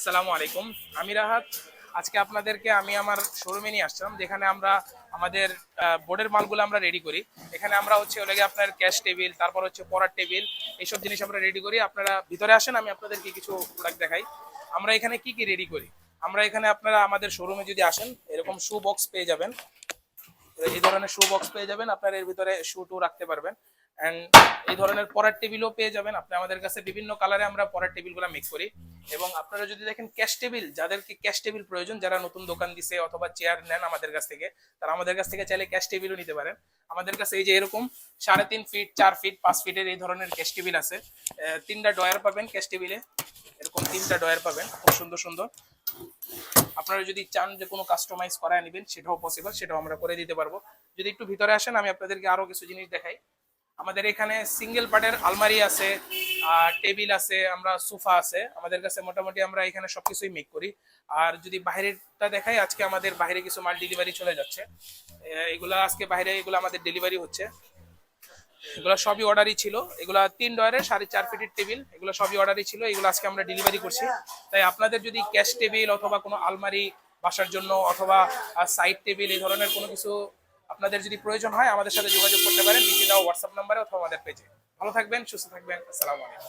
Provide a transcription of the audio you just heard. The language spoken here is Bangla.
আসসালামু আলাইকুম। আমি রাহাত। আজকে আপনাদেরকে আমি আমার শোরুমে নিয়ে আসলাম, যেখানে আমরা আমাদের বোর্ডের মালগুলো আমরা রেডি করি। এখানে আমরা হচ্ছে ওটাকে আপনার ক্যাশ টেবিল, তারপর হচ্ছে পড়ার টেবিল, এইসব জিনিস আমরা রেডি করি। আপনারা ভিতরে আসেন, আমি আপনাদেরকে কিছু প্রোডাক্ট দেখাই। আমরা এখানে কি কি রেডি করি। আমরা এখানে আপনারা আমাদের শোরুমে যদি আসেন, এরকম শু বক্স পেয়ে যাবেন। এই ধরনের শু বক্স পেয়ে যাবেন, আপনারা এর ভিতরে শু টু রাখতে পারবেন। অ্যান্ড এই ধরনের পড়ার টেবিলও পেয়ে যাবেন। আপনি আমাদের কাছে বিভিন্ন কালারে আমরা পড়ার টেবিলগুলো মেক করি। এবং আপনারা যদি দেখেন ক্যাশ টেবিল, যাদেরকে ক্যাশ টেবিল প্রয়োজন, যারা নতুন দোকান দিছে অথবা চেয়ার নেন আমাদের কাছ থেকে, তারা আমাদের কাছ থেকে চাইলে ক্যাশ টেবিলও নিতে পারেন। আমাদের কাছে এই যে এরকম 3.5 ফিট, 4 ফিট, 5 ফিটের এই ধরনের ক্যাশ টেবিল আছে। 3টা ডয়ার পাবেন ক্যাশ টেবিলে, এরকম 3টা ডয়ার পাবেন, খুব সুন্দর সুন্দর। আপনারা যদি চান যে কোনো কাস্টমাইজ করায় নেবেন, সেটাও পসিবল, সেটাও আমরা করে দিতে পারবো। যদি একটু ভিতরে আসেন, আমি আপনাদেরকে আরো কিছু জিনিস দেখাই। আমাদের এখানে সিঙ্গেল পার্টের আলমারি আছে, টেবিল আছে, আমরা সোফা আছে আমাদের কাছে। মোটামুটি আমরা এখানে সবকিছুই মেক করি। আর যদি বাইরেটা দেখাই, আজকে আমাদের বাইরে কিছু মাল ডেলিভারি চলে যাচ্ছে। এগুলা আজকে বাইরে, এগুলো আমাদের ডেলিভারি হচ্ছে। এগুলো সবই অর্ডারই ছিল। এগুলা 3 ডয়ারের 4.5 ফিটের টেবিল, এগুলো সবই অর্ডারই ছিল। এগুলো আজকে আমরা ডেলিভারি করছি। তাই আপনাদের যদি ক্যাশ টেবিল অথবা কোনো আলমারি বাসার জন্য, অথবা সাইড টেবিল, এই ধরনের কোনো কিছু আপনাদের যদি প্রয়োজন হয়, আমাদের সাথে যোগাযোগ করতে পারেন নিচে দেওয়া হোয়াটসঅ্যাপ নাম্বারে অথবা আমাদের পেজে। ভালো থাকবেন, সুস্থ থাকবেন। আসসালামু আলাইকুম।